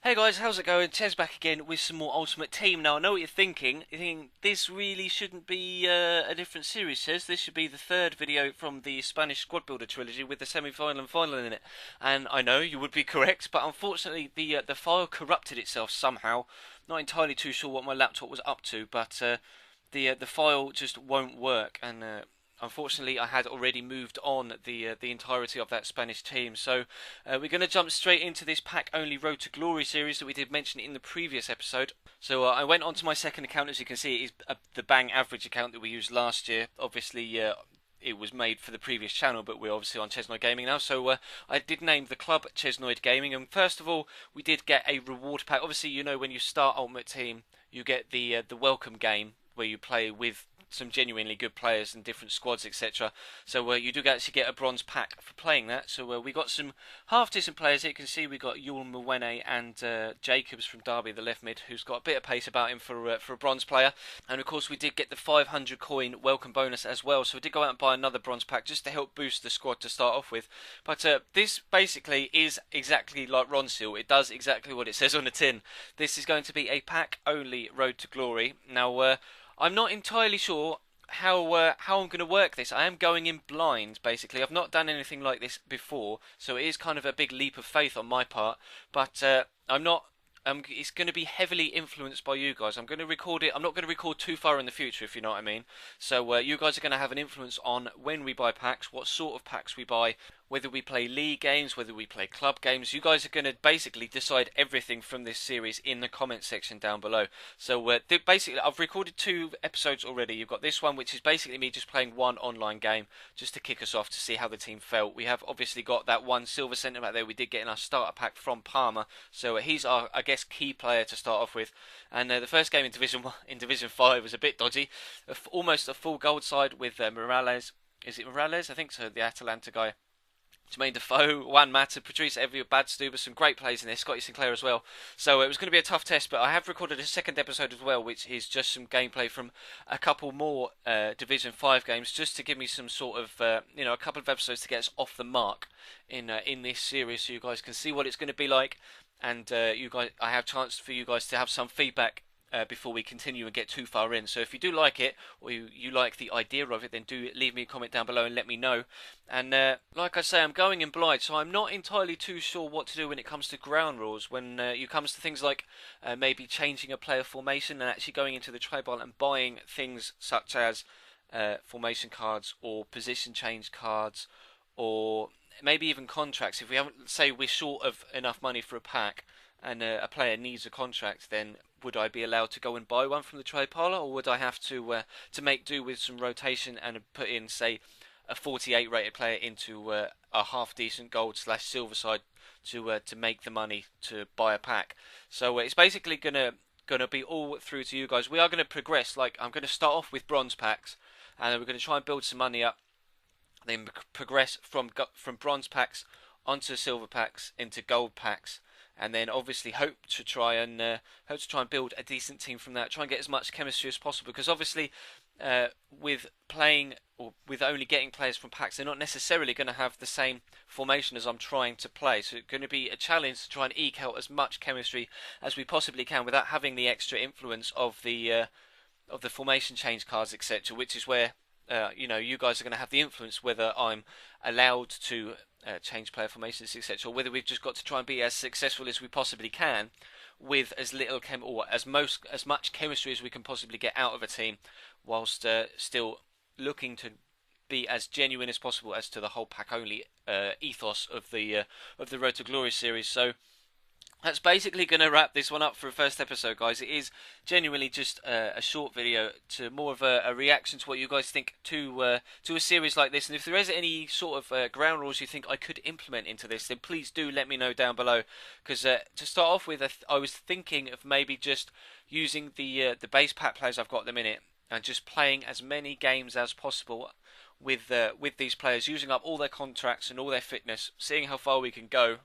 Hey guys, how's it going? Tez back again with some more Ultimate Team. Now, I know what you're thinking. You're thinking this really shouldn't be a different series, Tez. This should be the third video from the Spanish Squad Builder trilogy with the semi-final and final in it. And I know you would be correct, but unfortunately the file corrupted itself somehow. Not entirely too sure what my laptop was up to, but the file just won't work, and unfortunately, I had already moved on the entirety of that Spanish team. So we're going to jump straight into this pack-only Road to Glory series that we did mention in the previous episode. So I went onto my second account. As you can see, it is the Bang Average account that we used last year. Obviously, it was made for the previous channel, but we're obviously on Chesnoid Gaming now. So I did name the club Chesnoid Gaming. And first of all, we did get a reward pack. Obviously, you know when you start Ultimate Team, you get the welcome game where you play with some genuinely good players and different squads, etc. So you do actually get a bronze pack for playing that. So we got some half decent players here. You can see we got Yul Mwene and Jacobs from Derby, the left mid, who's got a bit of pace about him for a bronze player. And of course we did get the 500 coin welcome bonus as well. So we did go out and buy another bronze pack just to help boost the squad to start off with. But this basically is exactly like Ronsil. It does exactly what it says on the tin. This is going to be a pack only Road to Glory. Now I'm not entirely sure how I'm going to work this. I am going in blind, basically. I've not done anything like this before, so it is kind of a big leap of faith on my part. But I'm not. It's going to be heavily influenced by you guys. I'm going to record it. I'm not going to record too far in the future, if you know what I mean. So you guys are going to have an influence on when we buy packs, what sort of packs we buy, whether we play league games, whether we play club games. You guys are going to basically decide everything from this series in the comment section down below. So basically, I've recorded 2 episodes already. You've got this one, which is basically me just playing one online game just to kick us off to see how the team felt. We have obviously got that one silver centre back there we did get in our starter pack from Parma. So he's our, I guess, key player to start off with. And the first game in Division 5 was a bit dodgy. Almost a full gold side with Morales. Is it Morales? I think so, the Atalanta guy. Jermaine Defoe, Juan Mata, Patrice Evia, Bad Stuber, some great plays in there, Scotty Sinclair as well. So it was going to be a tough test, but I have recorded a second episode as well, which is just some gameplay from a couple more Division 5 games, just to give me some sort of, a couple of episodes to get us off the mark in this series, so you guys can see what it's going to be like. And I have chance for you guys to have some feedback before we continue and get too far in. So if you do like it, or you like the idea of it, then do leave me a comment down below and let me know. And like I say, I'm going in blind, so I'm not entirely too sure what to do when it comes to ground rules. When it comes to things like maybe changing a player formation and actually going into the tribal and buying things such as formation cards or position change cards, or maybe even contracts. If we haven't, say we're short of enough money for a pack, and a player needs a contract, then would I be allowed to go and buy one from the trade parlour, or would I have to make do with some rotation and put in, say, a 48 rated player into a half decent gold / silver side to make the money to buy a pack? So it's basically gonna be all through to you guys. We are gonna progress. Like, I'm gonna start off with bronze packs, and we're gonna try and build some money up, then progress from bronze packs onto silver packs into gold packs, and then obviously hope to try and build a decent team from that. Try and get as much chemistry as possible, because obviously with playing or with only getting players from packs, they're not necessarily going to have the same formation as I'm trying to play. So it's going to be a challenge to try and eke out as much chemistry as we possibly can without having the extra influence of the formation change cards, etc. Which is where you guys are going to have the influence whether I'm allowed to change player formations, etc., or whether we've just got to try and be as successful as we possibly can with as little as much chemistry as we can possibly get out of a team, whilst still looking to be as genuine as possible as to the whole pack only ethos of the Road to Glory series. So that's basically going to wrap this one up for a first episode, guys. It is genuinely just a short video, to more of a reaction to what you guys think to a series like this. And if there is any sort of ground rules you think I could implement into this, then please do let me know down below. Because to start off with, I was thinking of maybe just using the base pack players I've got at the minute, and just playing as many games as possible with these players, using up all their contracts and all their fitness, seeing how far we can go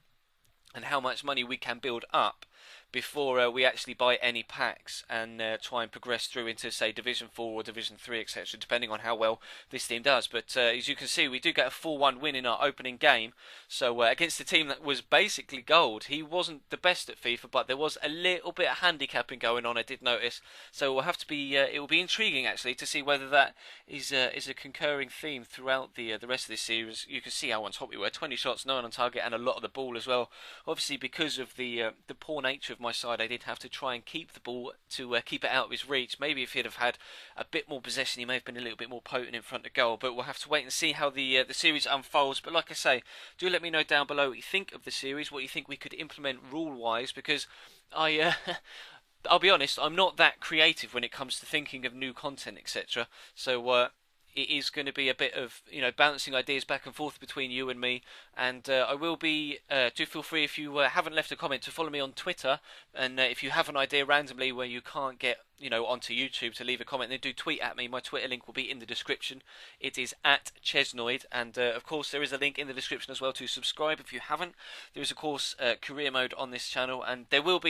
and how much money we can build up, before we actually buy any packs and try and progress through into, say, Division 4 or Division 3, etc., depending on how well this team does. But as you can see, we do get a 4-1 win in our opening game. So against a team that was basically gold. He wasn't the best at FIFA, but there was a little bit of handicapping going on, I did notice. So we'll have to be, it will be intriguing actually to see whether that is a concurring theme throughout the rest of this series. You can see how on top we were, 20 shots, no one on target, and a lot of the ball as well. Obviously, because of the poor nature of my side, I did have to try and keep the ball to keep it out of his reach. Maybe if he'd have had a bit more possession, he may have been a little bit more potent in front of goal. But we'll have to wait and see how the series unfolds. But like I say, do let me know down below what you think of the series, what you think we could implement rule-wise, because I'll be honest, I'm not that creative when it comes to thinking of new content, etc. So it is going to be a bit of, bouncing ideas back and forth between you and me. And I will be, do feel free if you haven't left a comment to follow me on Twitter. And if you have an idea randomly where you can't get, onto YouTube to leave a comment, then do tweet at me. My Twitter link will be in the description. It is at Chesnoid. And of course, there is a link in the description as well to subscribe if you haven't. There is, of course, career mode on this channel. And there will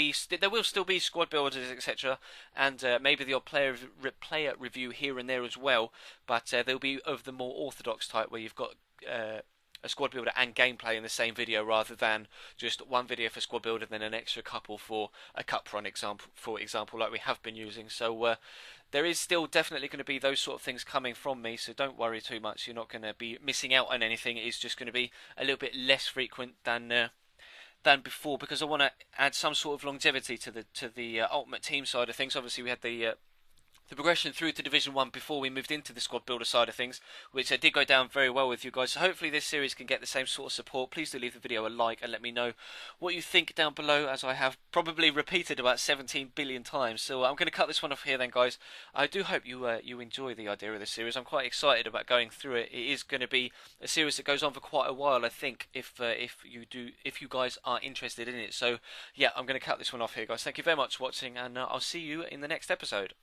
still be squad builders, etc. And maybe the odd player review here and there as well. But they'll be of the more orthodox type where you've got a squad builder and gameplay in the same video, rather than just one video for squad builder then an extra couple for a cup run for example, like we have been using. So there is still definitely going to be those sort of things coming from me, so don't worry too much. You're not going to be missing out on anything. It's just going to be a little bit less frequent than before, because I want to add some sort of longevity to the Ultimate Team side of things. Obviously we had the progression through to Division 1 before we moved into the squad builder side of things, which did go down very well with you guys. So hopefully this series can get the same sort of support. Please do leave the video a like and let me know what you think down below, as I have probably repeated about 17 billion times. So I'm going to cut this one off here then, guys. I do hope you enjoy the idea of this series. I'm quite excited about going through it. It is going to be a series that goes on for quite a while, I think, if you guys are interested in it. So yeah, I'm going to cut this one off here, guys. Thank you very much for watching, and I'll see you in the next episode.